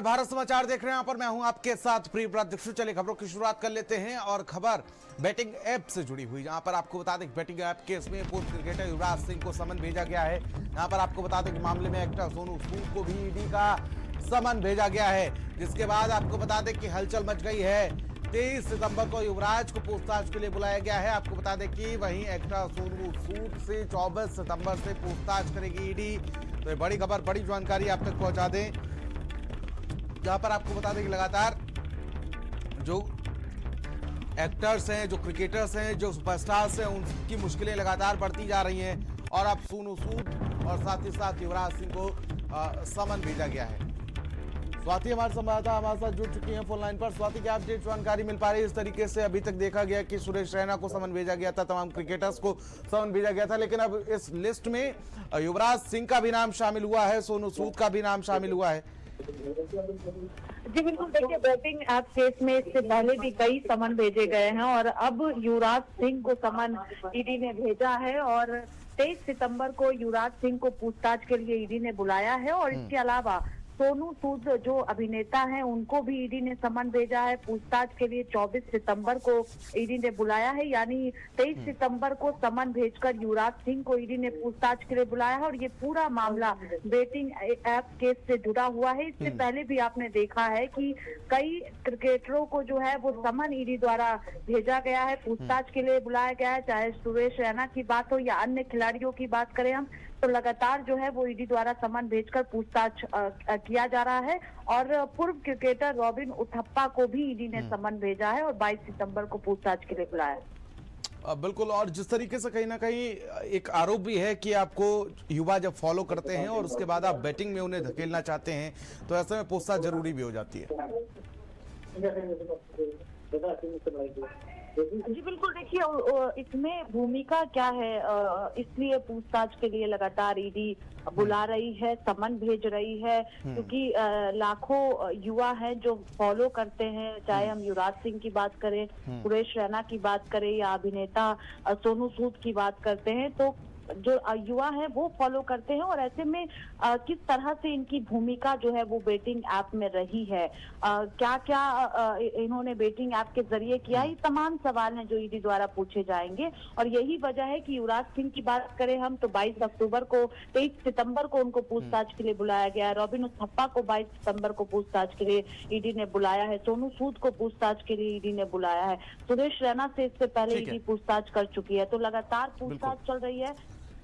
भारत समाचार देख रहे हैं। यहाँ पर मैं हूं आपके साथ प्रिय प्रदीक्षु। चलिए खबरों की शुरुआत कर लेते हैं और खबर बैटिंग ऐप से जुड़ी हुई, जहां पर आपको बता दें बैटिंग ऐप केस में पूर्व क्रिकेटर युवराज सिंह को समन भेजा गया है। यहां पर आपको बता दें कि मामले में एक्टर सोनू सूद को भी ईडी का समन भेजा गया है, जिसके बाद आपको बता दें कि हलचल मच गई है। 23 सितंबर को युवराज को पूछताछ के लिए बुलाया गया है। आपको बता दें कि वहीं एक्टर सोनू सूद से 24 सितंबर से पूछताछ करेगी ईडी। तो ये बड़ी खबर, बड़ी जानकारी आप तक पहुंचा दें, जहां पर आपको बता दें कि लगातार जो एक्टर्स हैं, जो क्रिकेटर्स हैं, जो सुपरस्टार्स हैं, उनकी मुश्किलें लगातार बढ़ती जा रही हैं और अब सोनू सूद और साथ ही साथ युवराज सिंह को समन भेजा गया है। स्वाति हमारे संवाददाता हमारे साथ जुड़ चुकी हैं फोन लाइन पर। स्वाति, क्या अपडेट जानकारी मिल पा रही है? इस तरीके से अभी तक देखा गया कि सुरेश रैना को समन भेजा गया था, तमाम क्रिकेटर्स को समन भेजा गया था, लेकिन अब इस लिस्ट में युवराज सिंह का भी नाम शामिल हुआ है, सोनू सूद का भी नाम शामिल हुआ है। जी बिल्कुल, देखिए बैटिंग ऐप केस में इससे पहले भी कई समन भेजे गए हैं और अब युवराज सिंह को समन ईडी ने भेजा है और 23 सितंबर को युवराज सिंह को पूछताछ के लिए ईडी ने बुलाया है। और इसके अलावा सोनू सूद जो अभिनेता हैं उनको भी ईडी ने समन भेजा है पूछताछ के लिए। 24 सितंबर को ईडी ने बुलाया है, यानी 23 सितंबर को समन भेजकर युवराज सिंह को ईडी ने पूछताछ के लिए बुलाया है। और ये पूरा मामला बेटिंग ऐप केस से जुड़ा हुआ है। इससे पहले भी आपने देखा है कि कई क्रिकेटरों को जो है वो समन ईडी द्वारा भेजा गया है, पूछताछ के लिए बुलाया गया है। चाहे सुरेश रैना की बात हो या अन्य खिलाड़ियों की बात करें हम, तो लगातार जो है वो ईडी द्वारा समन भेजकर पूछताछ किया जा रहा है। और पूर्व क्रिकेटर रॉबिन उथप्पा को भी ईडी ने समन भेजा है और 22 सितंबर को पूछताछ के लिए बुलाया है। बिल्कुल, और जिस तरीके से कहीं ना कहीं एक आरोप भी है कि आपको युवा जब फॉलो करते हैं और उसके बाद आप बैटिंग में उन्हें धकेलना चाहते हैं, तो ऐसे में पूछताछ जरूरी भी हो जाती है। जी बिल्कुल, देखिए इसमें भूमिका क्या है, इसलिए पूछताछ के लिए लगातार ईडी बुला रही है, समन भेज रही है, क्योंकि लाखों युवा हैं जो फॉलो करते हैं। चाहे हम युवराज सिंह की बात करें, सुरेश रैना की बात करें या अभिनेता सोनू सूद की बात करते हैं, तो जो युवा हैं वो फॉलो करते हैं। और ऐसे में किस तरह से इनकी भूमिका जो है वो बेटिंग ऐप में रही है, क्या क्या इन्होंने बेटिंग ऐप के जरिए किया, ये तमाम सवाल हैं जो ईडी द्वारा पूछे जाएंगे। और यही वजह है कि युवराज सिंह की बात करें हम, तो 22 अक्टूबर को 23 सितंबर को उनको पूछताछ के लिए बुलाया गया है। रॉबिन उथप्पा को 22 सितंबर को पूछताछ के लिए ईडी ने बुलाया है। सोनू सूद को पूछताछ के लिए ईडी ने बुलाया है। सुरेश रैना से इससे पहले ईडी पूछताछ कर चुकी है। तो लगातार पूछताछ चल रही है।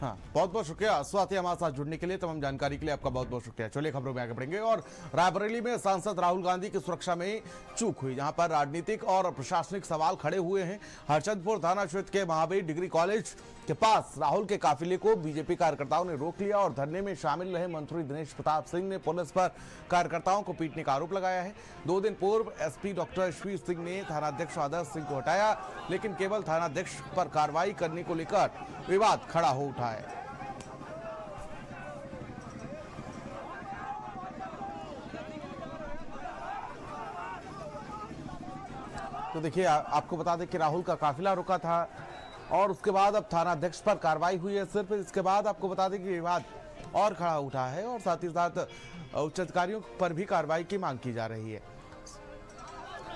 हाँ, बहुत बहुत शुक्रिया स्वाति हमारे साथ जुड़ने के लिए, तमाम जानकारी के लिए आपका बहुत बहुत शुक्रिया। चलिए खबरों में आगे बढ़ेंगे और रायबरेली में सांसद राहुल गांधी की सुरक्षा में चूक हुई, जहां पर राजनीतिक और प्रशासनिक सवाल खड़े हुए हैं। हरचंदपुर थाना क्षेत्र के महावीर डिग्री कॉलेज के पास राहुल के काफिले को बीजेपी कार्यकर्ताओं ने रोक लिया और धरने में शामिल रहे मंत्री दिनेश प्रताप सिंह ने पुलिस पर कार्यकर्ताओं को पीटने का आरोप लगाया है। 2 दिन पूर्व एसपी डॉक्टर यशवीर सिंह ने थानाध्यक्ष आदर्श सिंह को हटाया, लेकिन केवल थानाध्यक्ष पर कार्रवाई करने को लेकर विवाद खड़ा हो उठा है। तो देखिए, आपको बता दें कि राहुल का काफिला रुका था और उसके बाद अब थानाध्यक्ष पर कार्रवाई हुई है। सिर्फ इसके बाद आपको बता दें कि विवाद और खड़ा उठा है और साथ ही साथ उच्च अधिकारियों पर भी कार्रवाई की मांग की जा रही है।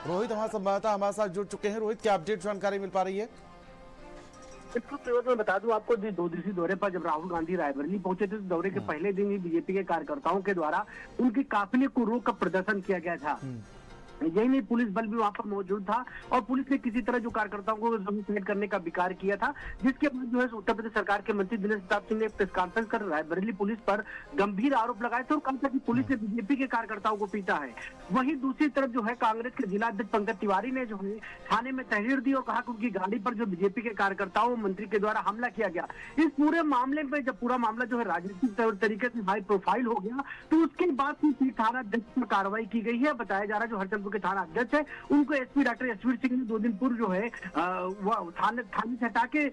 रोहित हमारे संवाददाता हमारे साथ जुड़ चुके हैं। रोहित, क्या अपडेट जानकारी मिल पा रही है? मैं बता दूं आपको, 2 दिवसीय दौरे पर जब राहुल गांधी रायबरेली पहुंचे थे, तो दौरे के पहले दिन ही बीजेपी के कार्यकर्ताओं के द्वारा उनके काफिले को रोक कर प्रदर्शन किया गया था। यही नहीं, पुलिस बल भी वहां पर मौजूद था और पुलिस ने किसी तरह जो कार्यकर्ताओं को जमीन करने का विकार किया था, जिसके बाद जो है उत्तर प्रदेश सरकार के मंत्री दिनेश प्रताप सिंह ने प्रेस कॉन्फ्रेंस कर रायबरेली पुलिस पर गंभीर आरोप लगाए थे और कहा था कि पुलिस ने बीजेपी के कार्यकर्ताओं को पीटा है। वहीं दूसरी तरफ जो है कांग्रेस के जिला अध्यक्ष पंकज तिवारी ने जो है थाने में तहरीर दी और कहा कि उनकी गाड़ी पर जो बीजेपी के कार्यकर्ताओं मंत्री के द्वारा हमला किया गया। इस पूरे मामले में जब पूरा मामला जो है राजनीतिक तरीके से हाई प्रोफाइल हो गया, तो उसके बाद थाना अध्यक्ष पर कार्रवाई की गई है। बताया जा रहा है जो हरचंदपुर कानपुर के थाना अध्यक्ष है, उनको एसपी डॉक्टर यशवीर सिंह ने 2 दिन पूर्व जो है वो थाने से हटा के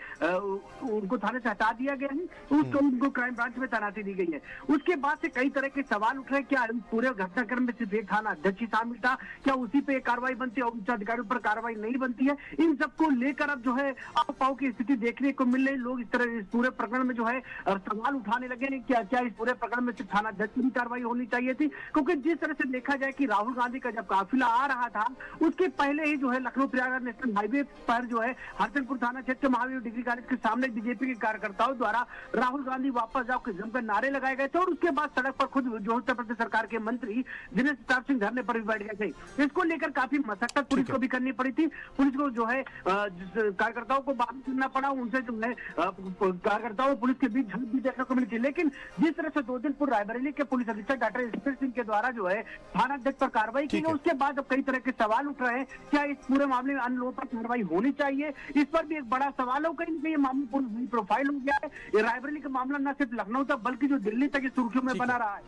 उनको थाने से हटा दिया गया है, उसको उनको क्राइम ब्रांच में तैनाती दी गई है। उसके बाद से कई तरह के सवाल उठ रहे हैं, क्या पूरे घटनाक्रम में सिर्फ एक थाना अध्यक्ष ही शामिल था, क्या उसी पे कार्रवाई बनती है और उच्च अधिकारियों पर कार्रवाई नहीं बनती है? इन सबको लेकर अब जो है आओ की स्थिति देखने को मिल रही। लोग इस तरह इस पूरे प्रकरण में जो है सवाल उठाने लगे हैं, क्या इस पूरे प्रकरण में सिर्फ थाना अध्यक्ष की कार्रवाई होनी चाहिए थी? क्योंकि जिस तरह से देखा जाए कि राहुल गांधी का जब काफिला आ रहा था उसके पहले ही जो है लखनऊ प्रयागराज नेशनल हाईवे पर जो है हरचंदपुर थाना क्षेत्र के महावीर डिग्री कॉलेज के सामने बीजेपी के कार्यकर्ताओं द्वारा राहुल गांधी वापस जाओ के जमकर नारे लगाए गए थे और उसके बाद सड़क पर खुद जो उत्तर प्रदेश सरकार के मंत्री दिनेश प्रताप सिंह धरने पर भी बैठ गए थे। इसको लेकर काफी मशक्कत पुलिस को भी करनी पड़ी थी। पुलिस को जो है कार्यकर्ताओं को बात करना पड़ा, उनसे जो है कार्यकर्ताओं और पुलिस के बीच झड़प भी देखने को मिली थी। लेकिन जिस तरह से 2 दिन पूर्व रायबरेली के पुलिस अधीक्षक डॉक्टर यशवीर सिंह के द्वारा जो है थाना अध्यक्ष पर कार्रवाई की गई, उसके बाद अब कई तरह के सवाल उठ रहे हैं, क्या इस पूरे मामले में अन्य लोगों पर कार्रवाई होनी चाहिए? इस पर भी एक बड़ा सवाल हो, कहीं ये मामला पूरी प्रोफाइल हो गया है। ये रायबरेली का मामला न सिर्फ लखनऊ तक बल्कि जो दिल्ली तक सुर्खियों में बना रहा है।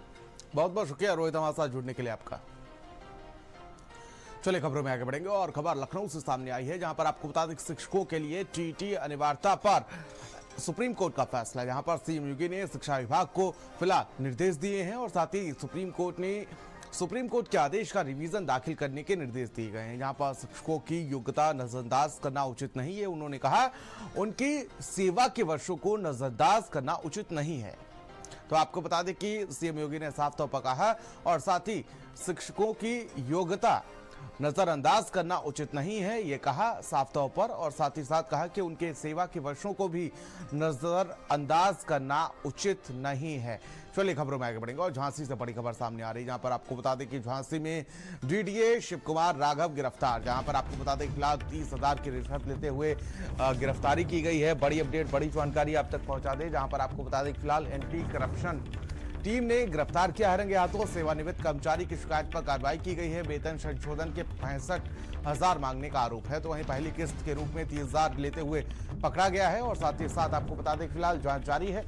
बहुत बहुत शुक्रिया रोहित हमारे साथ जुड़ने के लिए आपका। चलिए खबरों में आगे बढ़ेंगे और खबर लखनऊ से सामने आई है, जहां पर आपको बता दें शिक्षकों के लिए टीटी अनिवार्यता पर सुप्रीम कोर्ट का फैसला, जहां पर सीएम योगी ने शिक्षा विभाग को फिलहाल निर्देश दिए हैं और साथ ही सुप्रीम कोर्ट के आदेश का रिवीजन दाखिल करने के निर्देश दिए गए हैं। जहां पर शिक्षकों की योग्यता नजरअंदाज करना उचित नहीं है, उन्होंने कहा उनकी सेवा के वर्षों को नजरअंदाज करना उचित नहीं है। तो आपको बता दें कि सीएम योगी ने साफ तौर पर कहा और साथ ही शिक्षकों की योग्यता नजरअंदाज करना उचित नहीं है, ये कहा साफ तौर पर, और साथ ही साथ कहा कि उनके सेवा के वर्षों को भी नजरअंदाज करना उचित नहीं है। चलिए खबरों में आगे बढ़ेंगे और झांसी से बड़ी खबर सामने आ रही है, जहां पर आपको बता दें कि झांसी में डीडीए शिव कुमार राघव गिरफ्तार, जहां पर आपको बता दें फिलहाल 30,000 की रिश्वत लेते हुए गिरफ्तारी की गई है। बड़ी अपडेट, बड़ी जानकारी आप तक पहुंचा दें, जहां पर आपको बता दें फिलहाल एंटी करप्शन टीम ने गिरफ्तार किया है रंगे हाथों सेवानिवृत्त कर्मचारी की शिकायत पर कार्रवाई की गई है। वेतन संशोधन के 65,000 मांगने का आरोप है, तो वहीं पहली किस्त के रूप में 30,000 लेते हुए पकड़ा गया है और साथ ही साथ आपको बता दें फिलहाल जांच जारी है।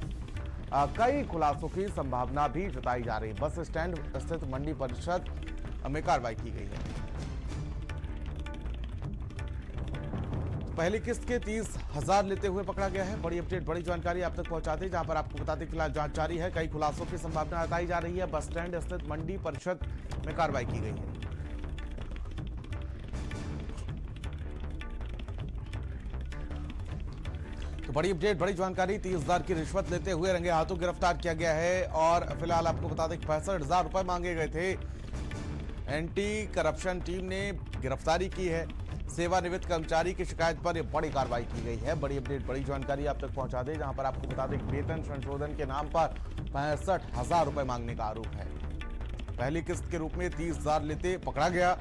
कई खुलासों की संभावना भी जताई जा रही है। बस स्टैंड स्थित मंडी परिषद में कार्रवाई की गई है। पहली किस्त के 30,000 लेते हुए पकड़ा गया है। बड़ी अपडेट, बड़ी जानकारी आप तक पहुंचाते हैं, जहां पर आपको बता दें फिलहाल जांच जारी है। कई खुलासों की संभावना जताई जा रही है। बस स्टैंड स्थित मंडी परिषद में कार्रवाई की गई है। तो बड़ी अपडेट, बड़ी जानकारी, 30,000 की रिश्वत लेते हुए रंगे हाथों गिरफ्तार किया गया है और फिलहाल आपको बता दें 65,000 रुपए मांगे गए थे। एंटी करप्शन टीम ने गिरफ्तारी की है। सेवानिवृत्त कर्मचारी की शिकायत पर यह बड़ी कार्रवाई की गई है। बड़ी अपडेट, बड़ी जानकारी आप तक पहुंचा दें, जहां पर आपको बता दें वेतन संशोधन के नाम पर 65,000 रुपए मांगने का आरोप है। पहली किस्त के रूप में 30,000 लेते पकड़ा गया।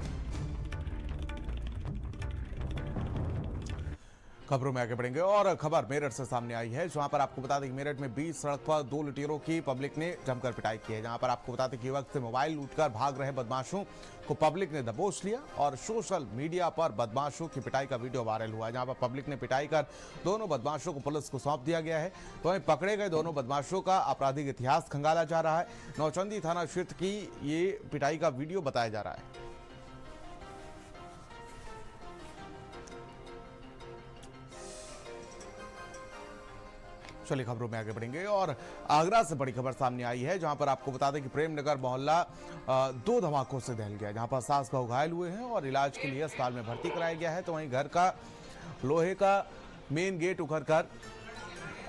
खबरों में आगे बढ़ेंगे और खबर मेरठ से सामने आई है, जहां पर आपको बता दें मेरठ में बीच सड़क पर 2 लुटेरों की पब्लिक ने जमकर पिटाई की है। जहां पर आपको बता दें कि युवक से मोबाइल लूटकर भाग रहे बदमाशों को पब्लिक ने दबोच लिया और सोशल मीडिया पर बदमाशों की पिटाई का वीडियो वायरल हुआ है। जहां पर पब्लिक ने पिटाई कर दोनों बदमाशों को पुलिस को सौंप दिया गया है। तो वहीं पकड़े गए दोनों बदमाशों का आपराधिक इतिहास खंगाला जा रहा है। नौचंदी थाना क्षेत्र की ये पिटाई का वीडियो बताया जा रहा है। चलिए खबरों में आगे बढ़ेंगे और आगरा से बड़ी खबर सामने आई है, जहां पर आपको बता दें कि प्रेमनगर मोहल्ला 2 धमाकों से दहल गया, जहां पर सास बहू घायल हुए हैं और इलाज के लिए अस्पताल में भर्ती कराया गया है। तो वहीं घर का लोहे का मेन गेट उखड़कर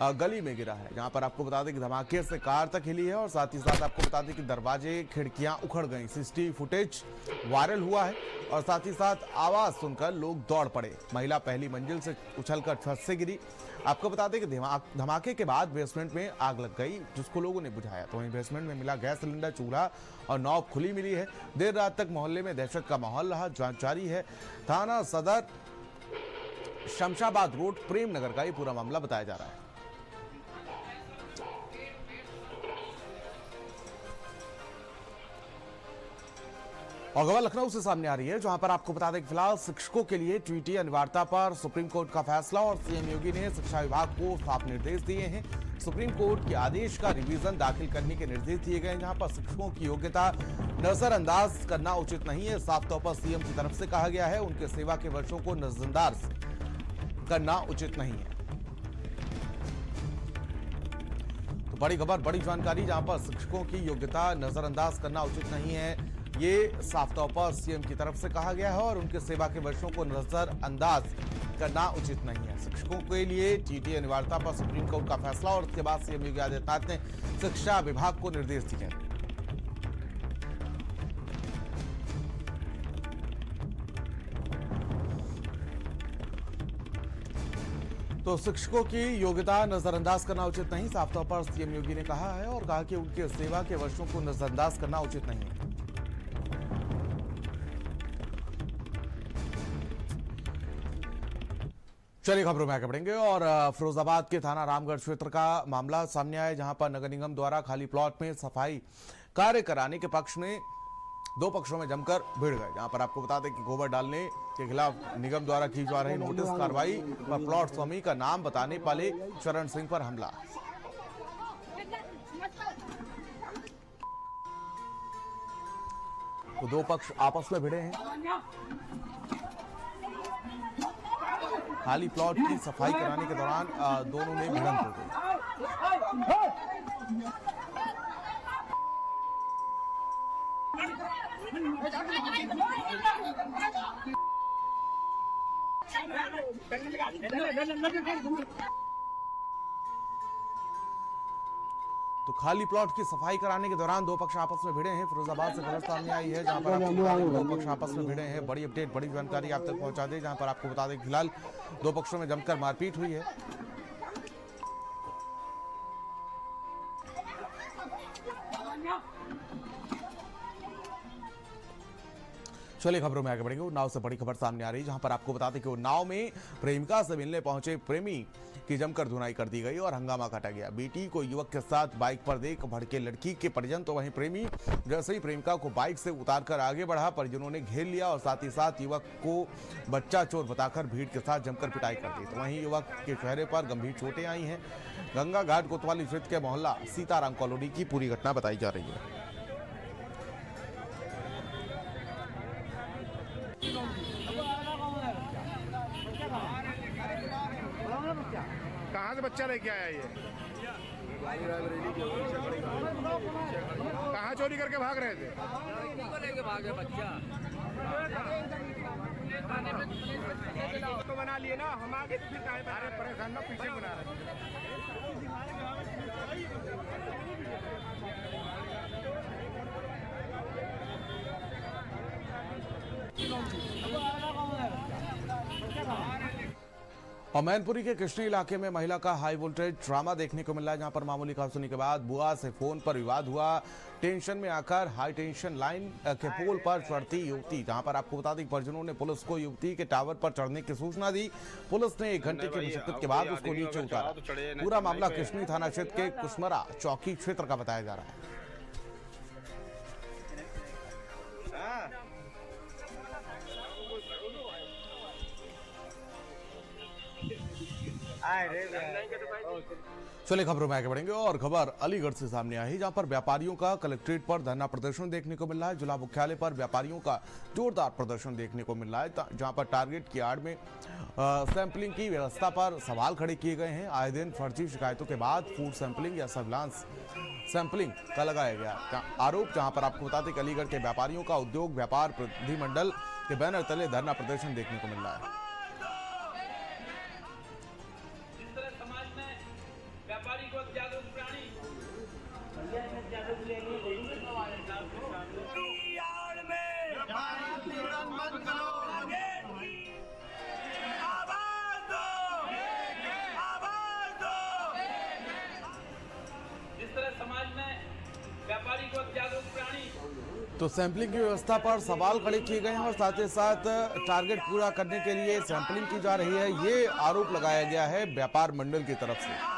गली में गिरा है, जहां पर आपको बता दें कि धमाके से कार तक हिली है और साथ ही साथ आपको बता दें कि दरवाजे खिड़कियां उखड़ गई। सीसीटीवी फुटेज वायरल हुआ है और साथ ही साथ आवाज सुनकर लोग दौड़ पड़े। महिला पहली मंजिल से उछलकर छत से गिरी। आपको बता दें कि धमाके के बाद बेसमेंट में आग लग गई, जिसको लोगों ने बुझाया। तो वहीं बेसमेंट में मिला गैस सिलेंडर, चूल्हा और नॉब खुली मिली है। देर रात तक मोहल्ले में दहशत का माहौल रहा। जांच जारी है। थाना सदर शमशाबाद रोड प्रेमनगर का ये पूरा मामला बताया जा रहा है। और खबर लखनऊ से सामने आ रही है, जहां पर आपको बता दें कि फिलहाल शिक्षकों के लिए टीटी अनिवार्यता पर सुप्रीम कोर्ट का फैसला और सीएम योगी ने शिक्षा विभाग को साफ निर्देश दिए हैं। सुप्रीम कोर्ट के आदेश का रिवीजन दाखिल करने के निर्देश दिए गए हैं, जहां पर शिक्षकों की योग्यता नजरअंदाज करना उचित नहीं है। साफ तौर पर सीएम की तरफ से कहा गया है, उनके सेवा के वर्षों को नजरअंदाज करना उचित नहीं है। तो बड़ी खबर, बड़ी जानकारी, जहां पर शिक्षकों की योग्यता नजरअंदाज करना उचित नहीं है, ये साफ तौर पर सीएम की तरफ से कहा गया है और उनके सेवा के वर्षों को नजरअंदाज करना उचित नहीं है। शिक्षकों के लिए टीटी अनिवार्यता पर सुप्रीम कोर्ट का फैसला और उसके बाद सीएम योगी आदित्यनाथ ने शिक्षा विभाग को निर्देश दिए। तो शिक्षकों की योग्यता नजरअंदाज करना उचित नहीं, साफ तौर पर सीएम योगी ने कहा है और कहा कि उनके सेवा के वर्षों को नजरअंदाज करना उचित नहीं है। चलिए खबरों में आगे बढ़ेंगे और फिरोजाबाद के थाना रामगढ़ क्षेत्र का मामला सामने आया, जहां पर नगर निगम द्वारा खाली प्लॉट में सफाई कार्य कराने के पक्ष में दो पक्षों में जमकर भिड़ गए। जहां पर आपको बता दें कि गोबर डालने के खिलाफ निगम द्वारा की जा रही नोटिस कार्रवाई पर प्लॉट स्वामी का नाम बताने वाले चरण सिंह पर हमला। तो दो पक्ष आपस में भिड़े हैं। खाली प्लॉट की सफाई कराने के दौरान दोनों में भिड़ंत हो गई। तो खाली प्लॉट की सफाई कराने के दौरान दो पक्ष आपस में भिड़े हैं। फिरोजाबाद से खबर सामने आई है, जहां पर दो पक्ष आपस में भिड़े हैं। बड़ी अपडेट, बड़ी जानकारी आप तक पहुंचा दें, जहां पर आपको बता दें फिलहाल दो पक्षों में जमकर मारपीट हुई है। चलिए खबरों में आगे बढ़ेंगे। उन्नाव से बड़ी खबर सामने आ रही है, जहां पर आपको बता दें कि उन्नाव में प्रेमिका से मिलने पहुंचे प्रेमी की जमकर धुनाई कर दी गई और हंगामा काटा गया। बेटी को युवक के साथ बाइक पर देख भड़के लड़की के परिजन, तो वहीं प्रेमी जैसे ही प्रेमिका को बाइक से उतारकर आगे बढ़ा, परिजनों ने घेर लिया और साथ ही साथ युवक को बच्चा चोर बताकर भीड़ के साथ जमकर पिटाई कर दी। तो वहीं युवक के चेहरे पर गंभीर चोटें आई हैं। गंगा घाट कोतवाली क्षेत्र के मोहल्ला सीताराम कॉलोनी की पूरी घटना बताई जा रही है। कहाँ से बच्चा लेके आया ये? कहाँ चोरी करके भाग रहे थे? लेके भागे बच्चा तो बना लिए ना, हम आगे परेशान ना, पीछे बना रहे। और मैनपुरी के कृष्ण इलाके में महिला का हाई वोल्टेज ड्रामा देखने को मिल रहा है, जहां पर मामूली खामोशी के बाद बुआ से फोन पर विवाद हुआ। टेंशन में आकर हाई टेंशन लाइन के पोल पर चढ़ती युवती, जहां पर आपको बता दें परिजनों ने पुलिस को युवती के टावर पर चढ़ने की सूचना दी। पुलिस ने 1 घंटे की मशक्कत के बाद उसको नीचे उतारा। पूरा मामला कृष्णी थाना क्षेत्र के कुशमरा चौकी क्षेत्र का बताया जा रहा है। चलिए खबरों में आगे बढ़ेंगे और खबर अलीगढ़ से सामने आई, जहां पर व्यापारियों का कलेक्ट्रेट पर धरना प्रदर्शन देखने को मिल रहा है। जिला मुख्यालय पर व्यापारियों का जोरदार प्रदर्शन देखने को मिल रहा है, जहां पर टारगेट की आड़ में सैंपलिंग की व्यवस्था पर सवाल खड़े किए गए हैं। आए दिन फर्जी शिकायतों के बाद फूड सैंपलिंग या सर्विलांस सैंपलिंग का लगाया गया आरोप, जहां पर आपको बता दें कि अलीगढ़ के व्यापारियों का उद्योग व्यापार प्रतिनिधिमंडल के बैनर तले धरना प्रदर्शन देखने को मिल रहा है। व्यापारी को जागरूक प्राणी जिस तरह समाज में व्यापारी को जागरूक प्राणी। तो सैंपलिंग की व्यवस्था पर सवाल खड़े किए गए हैं और साथ ही साथ टारगेट पूरा करने के लिए सैंपलिंग की जा रही है, ये आरोप लगाया गया है व्यापार मंडल की तरफ से।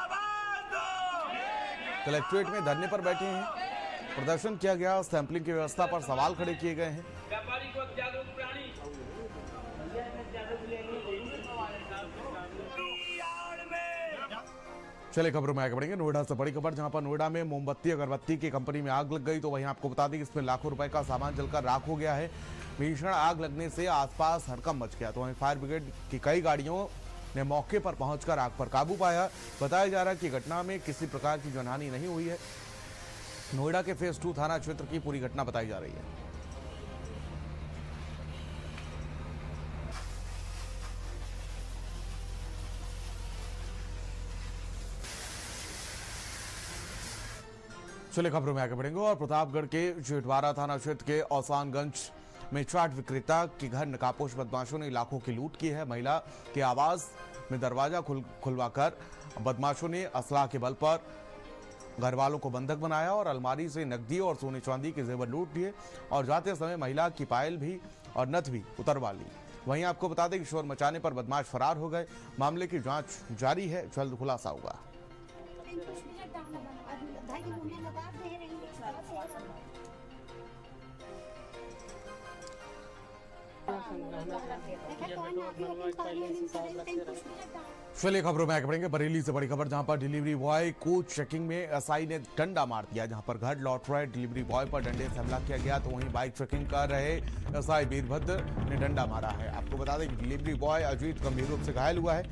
कलेक्ट्रेट में धरने पर बैठे हैं, प्रदर्शन किया गया, सैंपलिंग की व्यवस्था पर सवाल खड़े किए गए हैं। व्यापारी को जागरूक प्राणी। चलिए खबरों में आगे बढ़ेंगे। नोएडा से बड़ी खबर, जहां पर नोएडा में मोमबत्ती अगरबत्ती की कंपनी में आग लग गई। तो वहीं आपको बता दें कि इसमें लाखों रुपए का सामान जलकर राख हो गया है। भीषण आग लगने से आसपास हड़कंप मच गया। तो वहीं फायर ब्रिगेड की कई गाड़ियों ने मौके पर पहुंचकर आग पर काबू पाया। बताया जा रहा है कि घटना में किसी प्रकार की जनहानि नहीं हुई है। नोएडा के फेज 2 थाना क्षेत्र की पूरी घटना बताई जा रही है। चलिए खबरों में आगे बढ़ेंगे और प्रतापगढ़ के जेठवाड़ा थाना क्षेत्र के औसानगंज में चाट विक्रेता के घर नकाबपोश बदमाशों ने लाखों की लूट की है। महिला के आवाज में दरवाजा खुलवाकर बदमाशों ने असलाह के बल पर घर वालों को बंधक बनाया और अलमारी से नकदी और सोने चांदी के जेवर लूट लिए और जाते समय महिला की पायल भी और नथ भी उतरवा ली। वहीं आपको बता दें कि शोर मचाने पर बदमाश फरार हो गए। मामले की जांच जारी है, जल्द खुलासा होगा। चलिए खबरों में आगे बढ़ेंगे। बरेली से बड़ी खबर, जहां पर डिलीवरी बॉय को चेकिंग में एसआई ने डंडा मार दिया। जहां पर घर लौट रहे डिलीवरी बॉय पर डंडे से हमला किया गया। तो वहीं बाइक चेकिंग कर रहे एसआई वीरभद्र ने डंडा मारा है। आपको बता दें कि डिलीवरी बॉय अजीत गंभीर रूप से घायल हुआ है।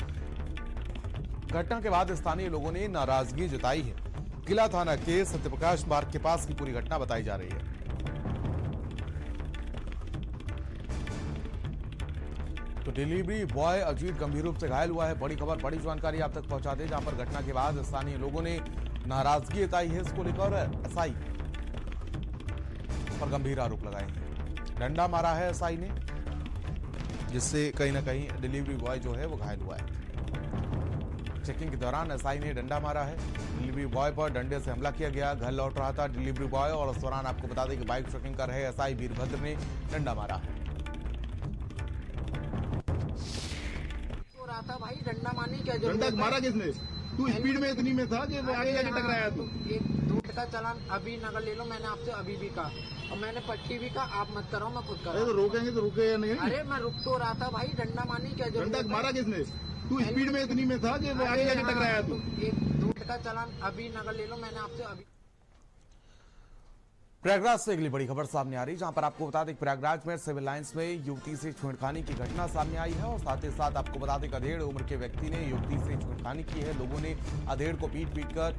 घटना के बाद स्थानीय लोगों ने नाराजगी जताई है। किला थाना के सत्यप्रकाश मार्ग के पास की पूरी घटना बताई जा रही है। तो डिलीवरी बॉय अजीत गंभीर रूप से घायल हुआ है। बड़ी खबर, बड़ी जानकारी आप तक पहुंचा दे, जहां पर घटना के बाद स्थानीय लोगों ने नाराजगी जताई है। इसको लेकर एसआई पर गंभीर आरोप लगाए हैं। डंडा मारा है एसआई ने, जिससे कहीं ना कहीं डिलीवरी बॉय जो है वो घायल हुआ है। चेकिंग के दौरान एसआई ने डंडा मारा है। डिलीवरी बॉय पर डंडे से हमला किया गया। घर लौट रहा था डिलीवरी बॉय और उस दौरान आपको बता दें कि बाइक चेकिंग कर रहे एसआई वीरभद्र ने डंडा मारा है। था भाई, डंडा मारने क्या जरूरत डंडा मारा किसने? तू स्पीड में इतनी में था कि वो आगे जाके टकराया तू। एक दूध का चालान अभी नगर ले लो, मैंने आपसे अभी भी कहा और मैंने पट्टी भी कहा, आप मत करो, मैं खुद अरे करूँ। तो रोकेंगे तो रुके या नहीं? अरे मैं रुक तो रहा था भाई, डंडा मारने क्या जरूरत डंडा मारा किसने? तू स्पीड में इतनी में था कि वो आगे जाके टकराया तू। एक दूध का चालान अभी नगर ले लो, मैंने आपसे अभी। प्रयागराज से अगली बड़ी खबर सामने आ रही, जहां पर आपको बता दें कि प्रयागराज में सिविल लाइंस में युवती से छेड़खानी की घटना सामने आई है और साथ ही साथ आपको बता दें कि अधेड़ उम्र के व्यक्ति ने युवती से छेड़खानी की है। लोगों ने अधेड़ को पीट कर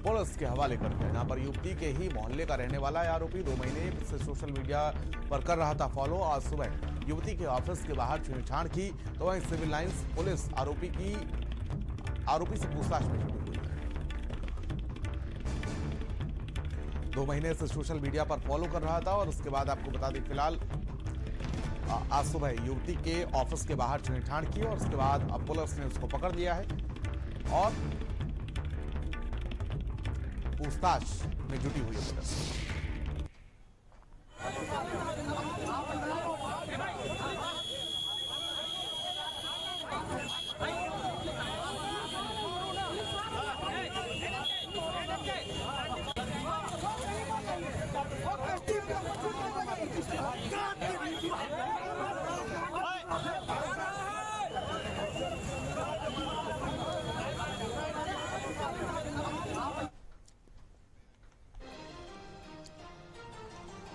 पुलिस के हवाले कर दिया। जहां पर युवती के ही मोहल्ले का रहने वाला आरोपी 2 महीने से सोशल मीडिया पर कर रहा था फॉलो। आज सुबह युवती के ऑफिस के बाहर छेड़छाड़ की। तो वहीं सिविल लाइंस पुलिस आरोपी से पूछताछ में जुटी हुई है। 2 महीने से सोशल मीडिया पर फॉलो कर रहा था और उसके बाद आपको बता दें फिलहाल आज सुबह युवती के ऑफिस के बाहर छेड़छाड़ की और उसके बाद अब पुलिस ने उसको पकड़ लिया है और पूछताछ में जुटी हुई है पुलिस।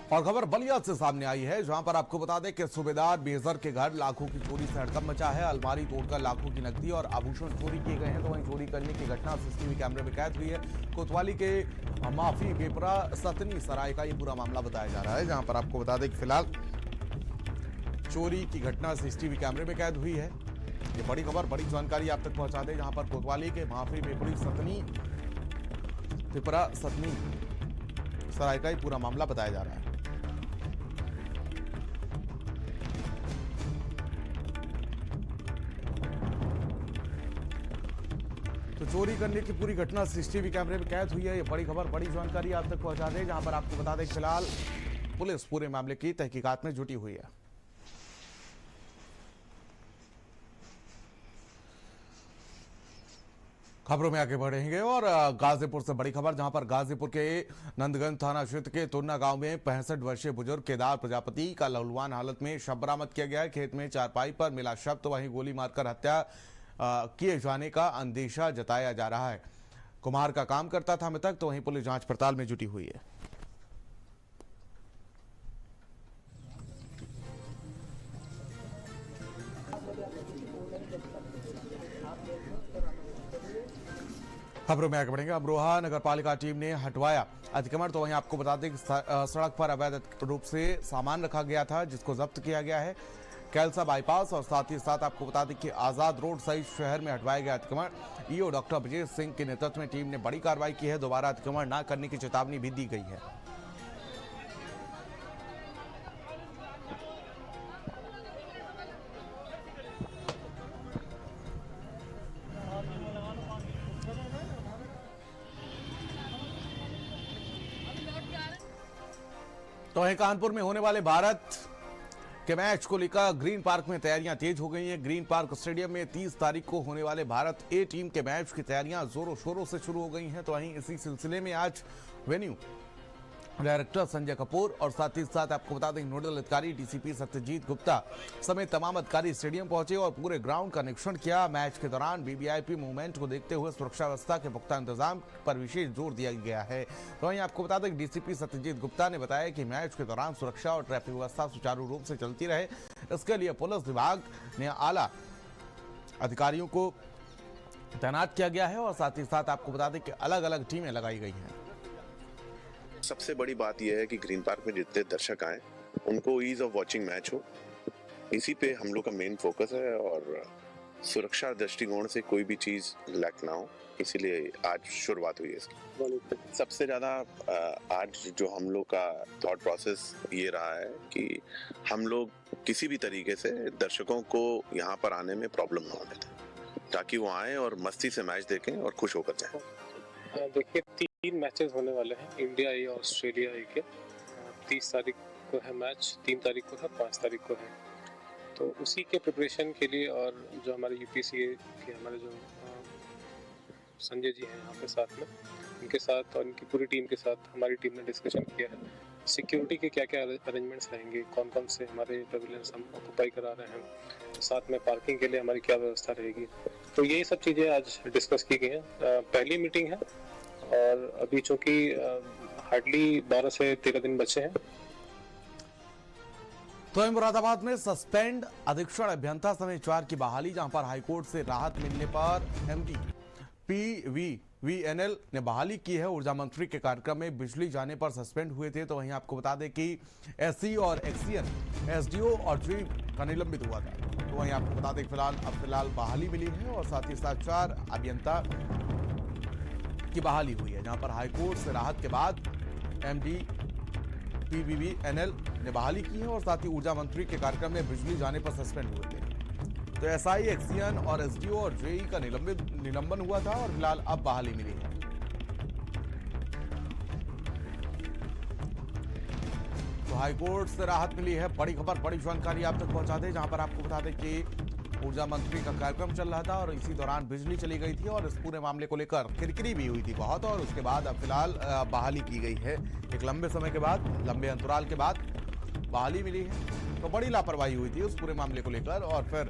और खबर बलिया से सामने आई है, जहां पर आपको बता दें कि सूबेदार बेजर के घर लाखों की चोरी से हड़कंप मचा है। अलमारी तोड़कर लाखों की नकदी और आभूषण चोरी किए गए हैं। तो वहीं चोरी करने की घटना सीसीटीवी कैमरे में कैद हुई है। कोतवाली के माफी बेपरा सतनी सराय का ये पूरा मामला बताया जा रहा है, जहां पर आपको बता दें कि फिलहाल चोरी की घटना सीसीटीवी कैमरे में कैद हुई है। ये बड़ी खबर, बड़ी जानकारी आप तक पहुंचा दें, जहां पर कोतवाली के माफी बेपरी सतनी बेपरा सतनी सराय का ये पूरा मामला बताया जा रहा है। तो चोरी करने की पूरी घटना सीसीटीवी कैमरे में कैद हुई है। ये बड़ी खबर, बड़ी जानकारी आप तक पहुंचा दें, जहां पर आपको बता दें फिलहाल पुलिस पूरे मामले की तहकीकात में जुटी हुई है। खबरों में आगे बढ़ेंगे और गाजीपुर से बड़ी खबर, जहां पर गाजीपुर के नंदगंज थाना क्षेत्र के तुन्ना गांव में 65 वर्षीय बुजुर्ग केदार प्रजापति का लहूलुहान हालत में शव बरामद किया गया है। खेत में चारपाई पर मिला शव, तो वहीं गोली मारकर हत्या किए जाने का अंदेशा जताया जा रहा है। कुम्हार का काम करता था मृतक, तो वहीं पुलिस जांच पड़ताल में जुटी हुई है। खबरों में आगे बढ़ेंगे। अमरोहा नगर पालिका टीम ने हटवाया अतिक्रमण, तो वहीं आपको बता दें कि सड़क पर अवैध रूप से सामान रखा गया था, जिसको जब्त किया गया है कैलसा बाईपास। और साथ ही साथ आपको बता दें कि आजाद रोड सहित शहर में हटवाया गया अतिक्रमण। ईओ डॉक्टर ब्रजेश सिंह के नेतृत्व में टीम ने बड़ी कार्रवाई की है। दोबारा अतिक्रमण न करने की चेतावनी भी दी गई है। तो वहीं कानपुर में होने वाले भारत के मैच को लेकर ग्रीन पार्क में तैयारियां तेज हो गई हैं। ग्रीन पार्क स्टेडियम में 30 तारीख को होने वाले भारत ए टीम के मैच की तैयारियां जोरों शोरों से शुरू हो गई हैं। तो वहीं इसी सिलसिले में आज वेन्यू डायरेक्टर संजय कपूर और साथ ही साथ आपको बता दें नोडल अधिकारी डीसीपी सत्यजीत गुप्ता समेत तमाम अधिकारी स्टेडियम पहुंचे और पूरे ग्राउंड का निरीक्षण किया। मैच के दौरान वीवीआईपी मूवमेंट को देखते हुए सुरक्षा व्यवस्था के पुख्ता इंतजाम पर विशेष जोर दिया गया है। तो वहीं आपको बता दें डीसीपी सत्यजीत गुप्ता ने बताया कि मैच के दौरान सुरक्षा और ट्रैफिक व्यवस्था सुचारू रूप से चलती रहे, इसके लिए पुलिस विभाग ने आला अधिकारियों को तैनात किया गया है और साथ ही साथ आपको बता दें कि अलग अलग टीमें लगाई गई हैं। सबसे बड़ी बात यह है कि ग्रीन पार्क में जितने दर्शक आए उनको ईज ऑफ वॉचिंग मैच हो, इसी पे हम लोग का मेन फोकस है और सुरक्षा दृष्टिकोण से कोई भी चीज लैक ना हो, इसीलिए आज शुरुआत हुई है इसकी। सबसे ज्यादा आज जो हम लोग का थॉट प्रोसेस ये रहा है कि हम लोग किसी भी तरीके से दर्शकों को यहाँ पर आने में प्रॉब्लम ना होने दें, ताकि वो आए और मस्ती से मैच देखें और खुश होकर जाएं। देखिए 3 मैचेस होने वाले हैं, इंडिया ए और ऑस्ट्रेलिया ए के। 30 तारीख को है मैच, 3 तारीख को है, 5 तारीख को है। तो उसी के प्रिपरेशन के लिए और जो हमारे यूपीसीए के हमारे जो संजय जी हैं यहाँ पे साथ में, उनके साथ और इनकी पूरी टीम के साथ हमारी टीम ने डिस्कशन किया है सिक्योरिटी के क्या क्या अरेंजमेंट्स रहेंगे, कौन कौन से हमारे पेविलियंस हम ऑक्यूपाई करा रहे हैं, साथ में पार्किंग के लिए हमारी क्या व्यवस्था रहेगी। तो यही सब चीज़ें आज डिस्कस की गई हैं। पहली मीटिंग है और अभी चूँकि हार्डली 12 से 13 दिन बचे हैं। तो मुरादाबाद में सस्पेंड अधीक्षण अभियंता समेत 4 की बहाली, जहां पर हाईकोर्ट से राहत मिलने पर एमडी पीवीवीएनएल ने बहाली की है। ऊर्जा मंत्री के कार्यक्रम में बिजली जाने पर सस्पेंड हुए थे। तो वहीं आपको बता दें कि एससी और एक्सीएन एसडीओ और जी का निलंबित हुआ था। तो वहीं आपको बता दें फिलहाल बहाली मिली है और साथ ही साथ 4 अभियंता की बहाली हुई है, जहां पर हाईकोर्ट से राहत के बाद एमडी पीवीवीएनएल ने बहाली की है और साथ ही ऊर्जा मंत्री के कार्यक्रम में बिजली जाने पर सस्पेंड हुए थे। तो एसआई एक्सीएन और एसडीओ और जेई का निलंबन हुआ था और फिलहाल अब बहाली मिली है। तो हाईकोर्ट से राहत मिली है। बड़ी खबर, बड़ी जानकारी आप तक पहुंचा दें, जहां पर आपको बता दें कि ऊर्जा मंत्री का कार्यक्रम चल रहा था और इसी दौरान बिजली चली गई थी और इस पूरे मामले को लेकर किरकिरी भी हुई थी बहुत, और उसके बाद अब फिलहाल बहाली की गई है। एक लंबे समय के बाद, लंबे अंतराल के बाद बहाली मिली है। तो बड़ी लापरवाही हुई थी उस पूरे मामले को लेकर और फिर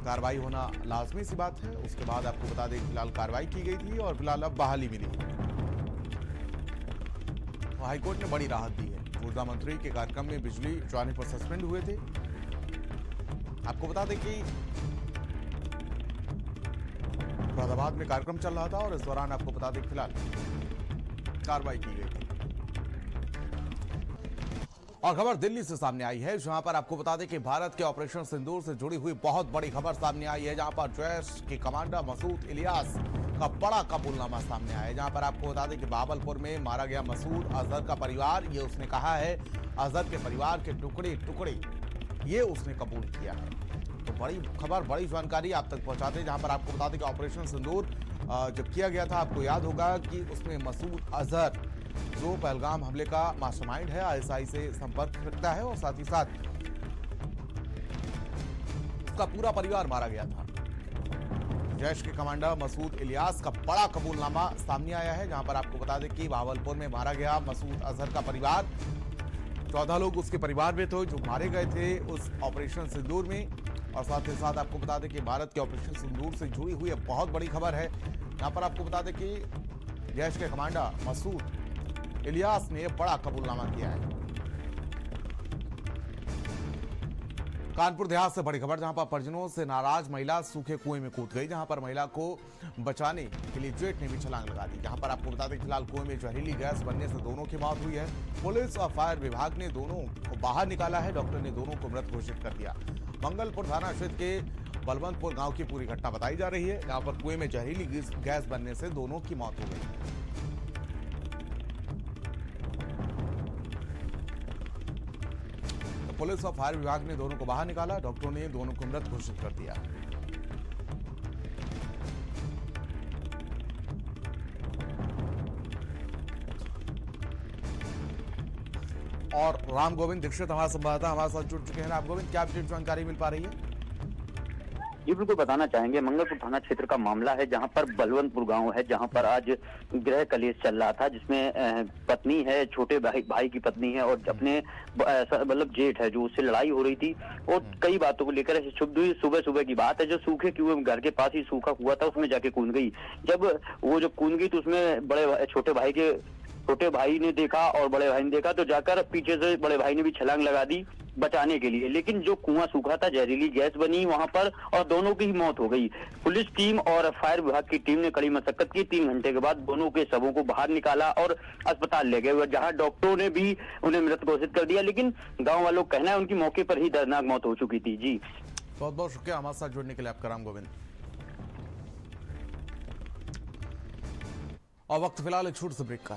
कार्रवाई होना लाजमी सी बात है। उसके बाद आपको बता दें फिलहाल कार्रवाई की गई थी और फिलहाल अब बहाली मिली। तो हाईकोर्ट ने बड़ी राहत दी है। ऊर्जा मंत्री के कार्यक्रम में बिजली जाने पर सस्पेंड हुए थे। आपको बता दें कि मुरादाबाद में कार्यक्रम चल रहा था और इस दौरान आपको बता दें फिलहाल कार्रवाई की गई थी। और खबर दिल्ली से सामने आई है, जहां पर आपको बता दें कि भारत के ऑपरेशन सिंदूर से जुड़ी हुई बहुत बड़ी खबर सामने आई है, जहां पर जैश के कमांडर मसूद इलियास का बड़ा कबूलनामा सामने आया है। जहां पर आपको बता दें कि बावलपुर में मारा गया मसूद अजहर का परिवार, ये उसने कहा है अजहर के परिवार के टुकड़े टुकड़े ये उसने कबूल किया है। तो बड़ी खबर, बड़ी जानकारी आप तक पहुंचाते हैं, जहां पर आपको बता दें कि ऑपरेशन सिंदूर जब किया गया था, आपको याद होगा कि उसमें मसूद अजहर जो पहलगाम हमले का मास्टरमाइंड है, आईएसआई से संपर्क रखता है और साथ ही साथ उसका पूरा परिवार मारा गया था। जैश के कमांडर मसूद इलियास का बड़ा कबूलनामा सामने आया है, जहां पर आपको बता दें कि भावलपुर में मारा गया मसूद अजहर का परिवार, 14 लोग उसके परिवार में थे जो मारे गए थे उस ऑपरेशन सिंदूर में। और साथ ही साथ आपको बता दें कि भारत के ऑपरेशन सिंदूर से जुड़ी हुई बहुत बड़ी खबर है। यहाँ पर आपको बता दें कि जैश के कमांडर मसूद इलियास ने बड़ा कबूलनामा किया है। कानपुर देहात से बड़ी खबर, जहां पर परिजनों से नाराज महिला सूखे कुएं में कूद गई, जहां पर महिला को बचाने के लिए जेठ ने भी छलांग लगा दी। जहां पर आपको बता दें फिलहाल कुएं में जहरीली गैस बनने से दोनों की मौत हुई है। पुलिस और फायर विभाग ने दोनों को बाहर निकाला है। डॉक्टर ने दोनों को मृत घोषित कर दिया। मंगलपुर थाना क्षेत्र के बलवंतपुर गांव की पूरी घटना बताई जा रही है। यहाँ पर कुएं में जहरीली गैस बनने से दोनों की मौत हो गई। पुलिस और फायर विभाग ने दोनों को बाहर निकाला। डॉक्टरों ने दोनों को मृत घोषित कर दिया। और राम गोविंद दीक्षित हमारे संवाददाता हमारे साथ जुड़ चुके हैं। राम गोविंद, क्या अपडेट जानकारी मिल पा रही है? ये बिल्कुल बताना चाहेंगे, मंगलपुर थाना क्षेत्र का मामला है जहां पर बलवंतपुर गांव है, जहां पर आज गृह कलेश चल रहा था, जिसमें पत्नी है, छोटे भाई की पत्नी है और अपने मतलब जेठ है जो उससे लड़ाई हो रही थी और कई बातों को लेकर सुबह की बात है। जो सूखे कुएं घर के पास ही सूखा हुआ था उसमें जाके कूद गई। जब वो कूद गई तो उसमें छोटे भाई ने देखा और बड़े भाई ने देखा तो जाकर पीछे से बड़े भाई ने भी छलांग लगा दी बचाने के लिए, लेकिन जो कुआं सूखा था जहरीली गैस बनी वहां पर और दोनों की ही मौत हो गई। पुलिस टीम और फायर विभाग की टीम ने कड़ी मशक्कत की। 3 घंटे के बाद दोनों के शवों को बाहर निकाला और अस्पताल ले गए, जहां डॉक्टरों ने भी उन्हें मृत घोषित कर दिया, लेकिन गाँव वालों का कहना है उनकी मौके पर ही दर्दनाक मौत हो चुकी थी। जी बहुत बहुत शुक्रिया हमारे साथ जुड़ने के लिए आपका राम गोविंद। और वक्त फिलहाल एक छोटे से ब्रेक का है।